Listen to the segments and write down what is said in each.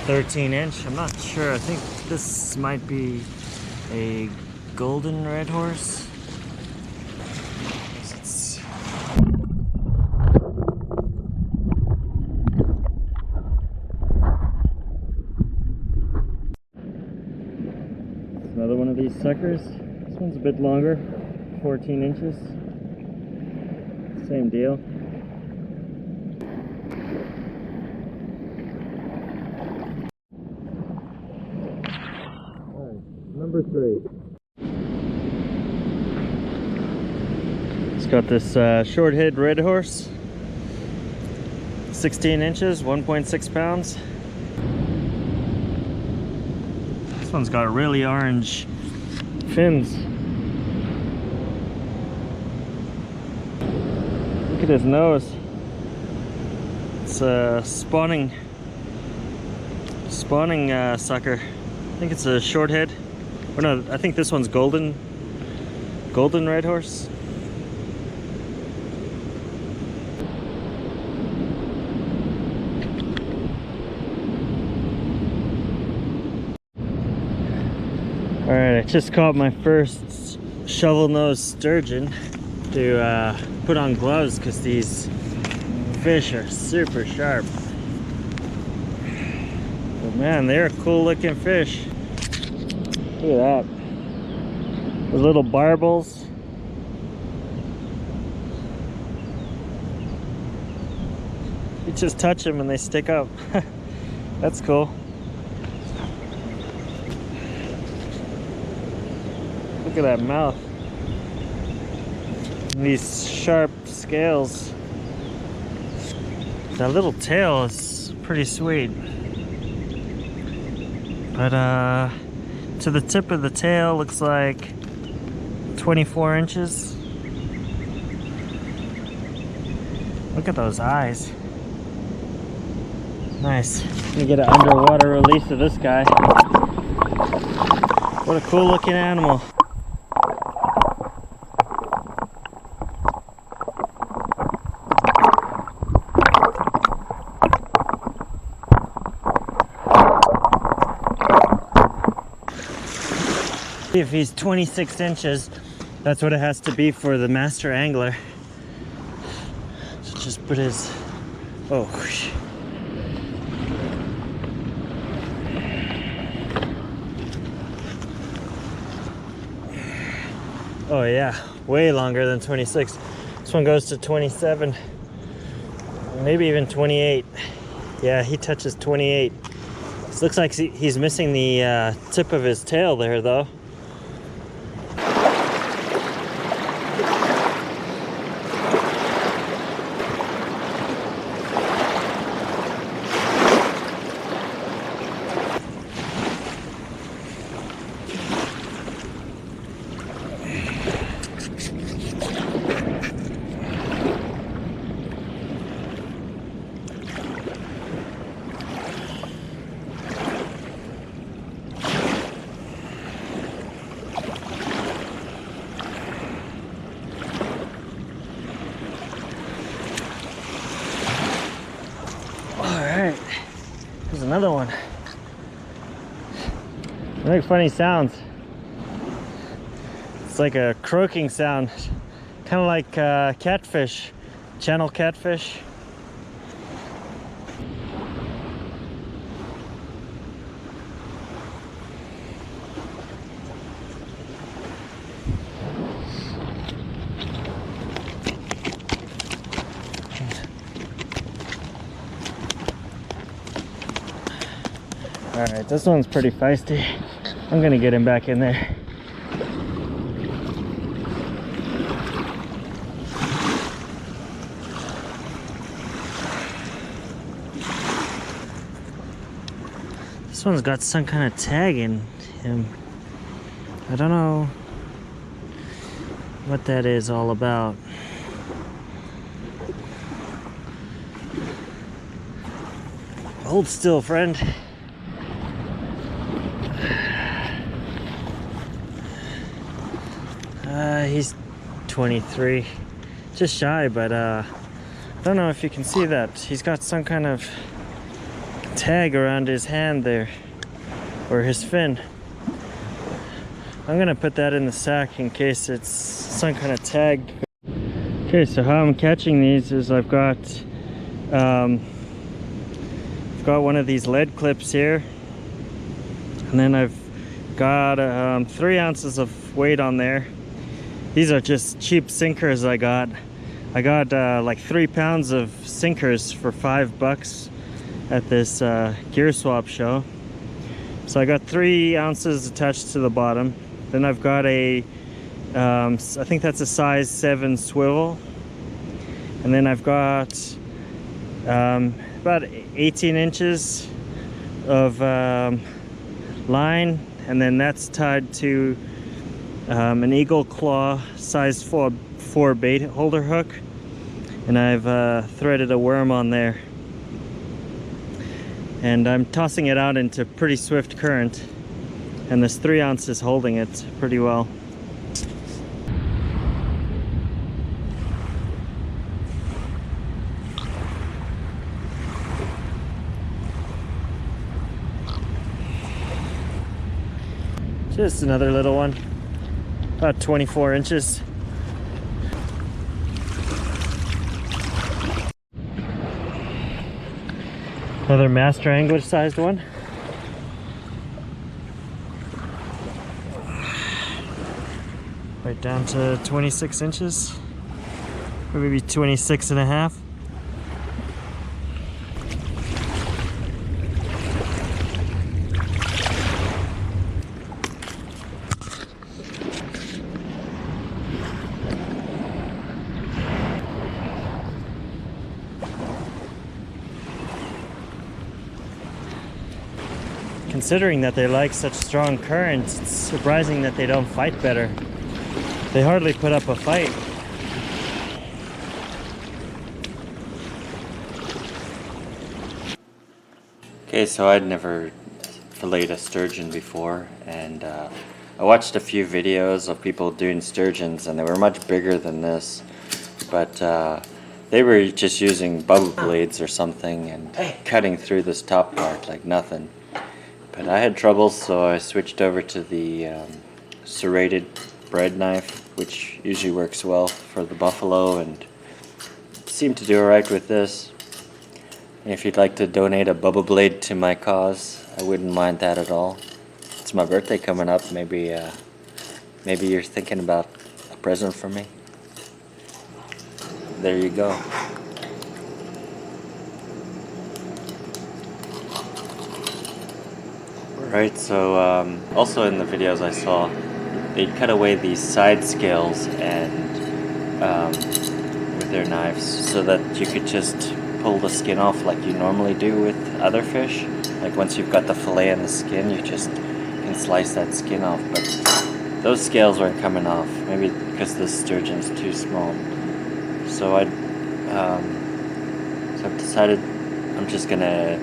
13-inch. I'm not sure. I think this might be a golden Redhorse. Another one of these suckers. This one's a bit longer, 14 inches. Same deal. All right, number 3. It's got this short head Redhorse, 16 inches, 1.6 pounds. This one's got really orange fins. Look at his nose. It's a spawning sucker. I think it's a short head. Or no, I think this one's golden Redhorse. Alright, I just caught my first shovelnose sturgeon to put on gloves because these fish are super sharp. But man, they're cool looking fish. Look at that. The little barbels. You just touch them and they stick up. That's cool. Look at that mouth. And these sharp scales. That little tail is pretty sweet. But to the tip of the tail looks like 24 inches. Look at those eyes. Nice. Let me get an underwater release of this guy. What a cool looking animal. If he's 26 inches, that's what it has to be for the master angler. So just put his... Oh. Oh yeah, way longer than 26. This one goes to 27, maybe even 28. Yeah, he touches 28. This looks like he's missing the tip of his tail there though. There's another one. They make funny sounds. It's like a croaking sound, kind of like catfish, channel catfish. Alright, this one's pretty feisty. I'm gonna get him back in there. This one's got some kind of tag in him. I don't know what that is all about. Hold still, friend. He's 23, just shy, but I don't know if you can see that. He's got some kind of tag around his hand there, or his fin. I'm gonna put that in the sack in case it's some kind of tag. Okay, so how I'm catching these is I've got one of these lead clips here, and then I've got 3 ounces of weight on there. These are just cheap sinkers I got. I got like 3 pounds of sinkers for $5 at this gear swap show. So I got 3 ounces attached to the bottom. Then I've got a I think that's a size 7 swivel, and then I've got about 18 inches of line, and then that's tied to an eagle claw size 4 bait holder hook, and I've threaded a worm on there, and I'm tossing it out into pretty swift current, and this 3 ounce is holding it pretty well. Just another little one, about 24 inches. Another master angler sized one. Right down to 26 inches, or maybe 26 and a half. Considering that they like such strong currents, it's surprising that they don't fight better. They hardly put up a fight. Okay, so I'd never filleted a sturgeon before, and I watched a few videos of people doing sturgeons, and they were much bigger than this, but they were just using bubble blades or something and cutting through this top part like nothing. But I had trouble, so I switched over to the serrated bread knife, which usually works well for the buffalo, and seemed to do alright with this. And if you'd like to donate a bubble blade to my cause, I wouldn't mind that at all. It's my birthday coming up. Maybe you're thinking about a present for me. There you go. Right, so also in the videos I saw, they'd cut away these side scales and with their knives, so that you could just pull the skin off like you normally do with other fish. Like once you've got the fillet and the skin, you just can slice that skin off. But those scales weren't coming off, maybe because this sturgeon's too small. So I've decided I'm just gonna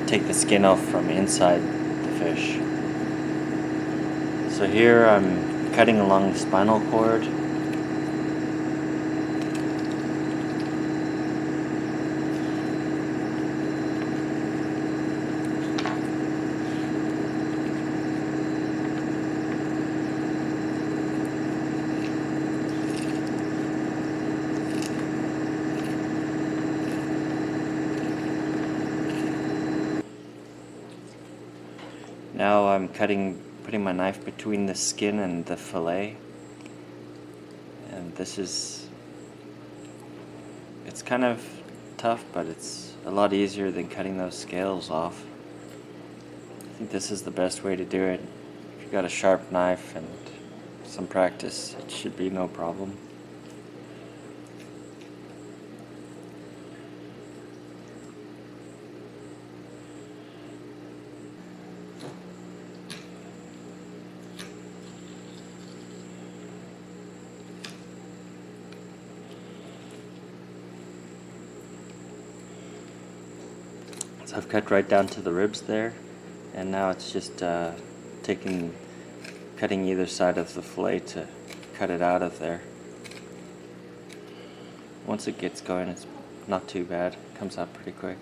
take the skin off from inside the fish. So here I'm cutting along the spinal cord. Now I'm putting my knife between the skin and the fillet, and it's kind of tough, but it's a lot easier than cutting those scales off. I think this is the best way to do it. If you've got a sharp knife and some practice, it should be no problem. So I've cut right down to the ribs there, and now it's just cutting either side of the fillet to cut it out of there. Once it gets going, it's not too bad. It comes out pretty quick.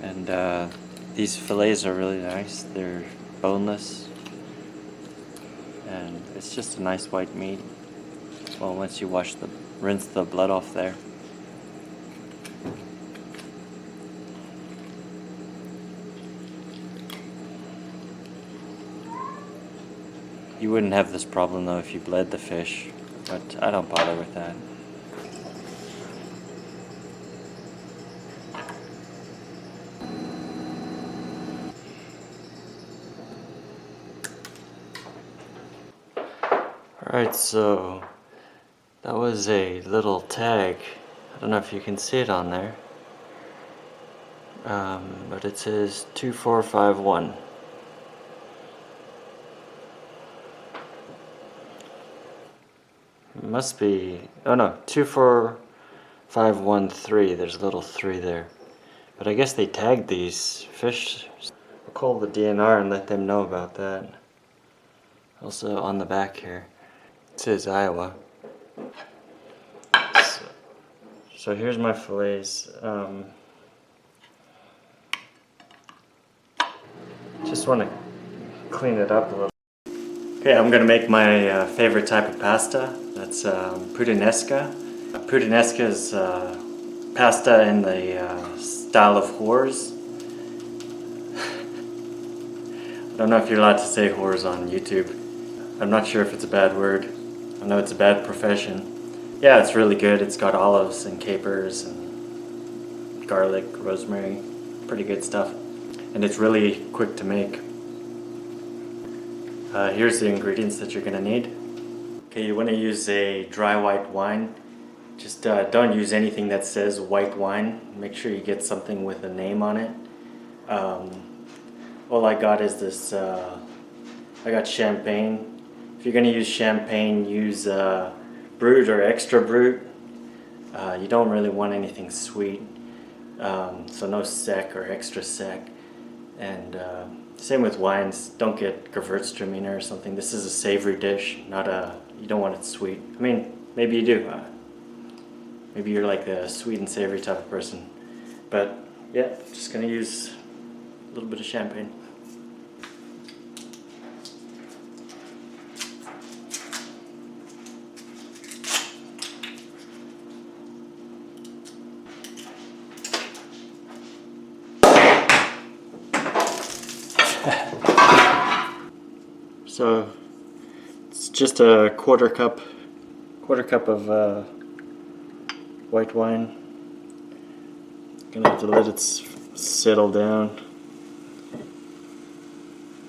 And these fillets are really nice. They're boneless, and it's just a nice white meat. Well, once you rinse the blood off there. You wouldn't have this problem though if you bled the fish, but I don't bother with that. Alright, so that was a little tag. I don't know if you can see it on there, but it says 2451. It must be, oh no, 24513. There's a little 3 there. But I guess they tagged these fish. I'll call the DNR and let them know about that. Also on the back here, it says Iowa. So here's my fillets. Just want to clean it up a little. Okay, I'm gonna make my favorite type of pasta. That's Puttanesca. Puttanesca is pasta in the style of whores. I don't know if you're allowed to say whores on YouTube. I'm not sure if it's a bad word. I know it's a bad profession. Yeah, it's really good. It's got olives and capers and garlic, rosemary, pretty good stuff. And it's really quick to make. Here's the ingredients that you're gonna need. Okay, you wanna use a dry white wine. Just don't use anything that says white wine. Make sure you get something with a name on it. All I got is this, I got champagne. If you're gonna use champagne, use brut or extra brut. You don't really want anything sweet, so no sec or extra sec. And same with wines. Don't get Gewürztraminer or something. This is a savory dish, not a. You don't want it sweet. I mean, maybe you do. Maybe you're like a sweet and savory type of person. But yeah, just gonna use a little bit of champagne. So it's just a quarter cup of white wine. Gonna have to let it settle down.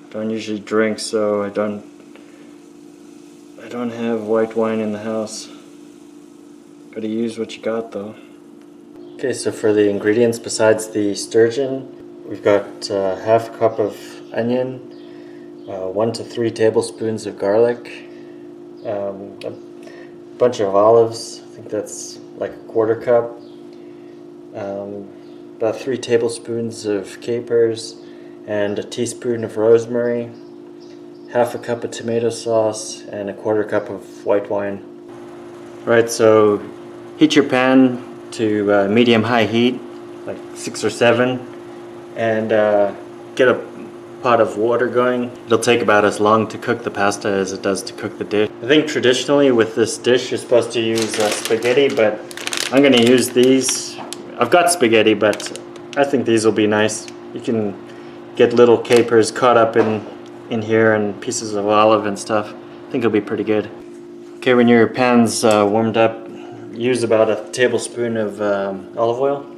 Don't usually drink, so I don't have white wine in the house. Gotta use what you got though. Okay, so for the ingredients besides the sturgeon, we've got half a cup of onion, 1 to 3 tablespoons of garlic, a bunch of olives. I think that's like a quarter cup. About 3 tablespoons of capers, and a teaspoon of rosemary, half a cup of tomato sauce, and a quarter cup of white wine. Right, so heat your pan to medium-high heat, like 6 or 7, and get a pot of water going. It'll take about as long to cook the pasta as it does to cook the dish. I think traditionally with this dish you're supposed to use spaghetti, but I'm going to use these. I've got spaghetti, but I think these will be nice. You can get little capers caught up in here and pieces of olive and stuff. I think it'll be pretty good. Okay, when your pan's warmed up, use about a tablespoon of olive oil.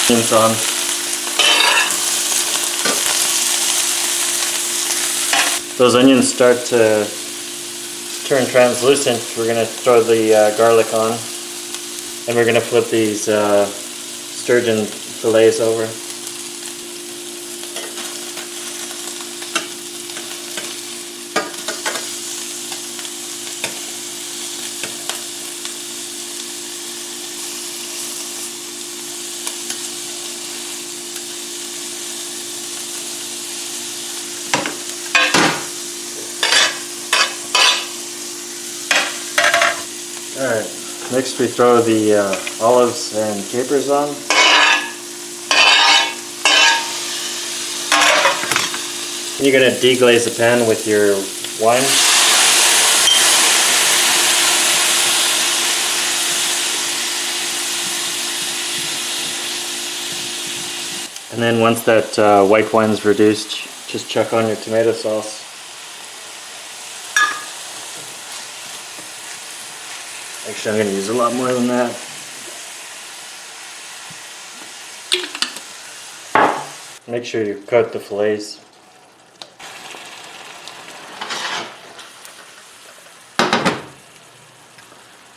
Onions on. Those onions start to turn translucent. We're going to throw the garlic on, and we're going to flip these sturgeon fillets over. Alright, next we throw the olives and capers on. You're going to deglaze the pan with your wine. And then once that white wine's reduced, just chuck on your tomato sauce. Actually, I'm going to use a lot more than that. Make sure you coat the fillets.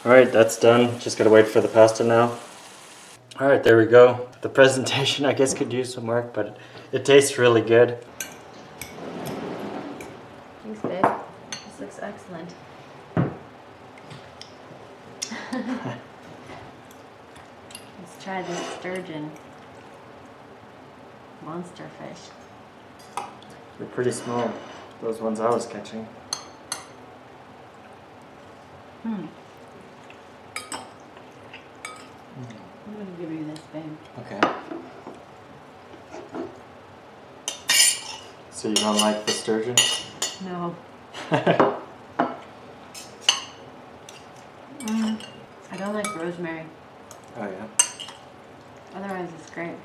Alright, that's done. Just gotta wait for the pasta now. Alright, there we go. The presentation I guess could use some work, but it tastes really good. Thanks, babe. This looks excellent. Let's try this sturgeon monster fish. They're pretty small, those ones I was catching. I'm gonna give you this, babe. Okay. So you don't like the sturgeon? No. I don't like rosemary. Oh yeah. Otherwise, it's great.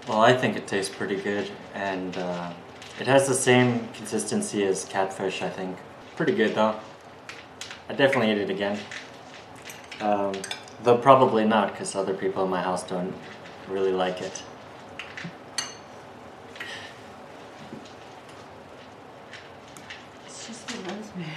Well, I think it tastes pretty good, and it has the same consistency as catfish, I think. Pretty good though. I definitely eat it again. Though probably not, because other people in my house don't really like it. It's just the rosemary.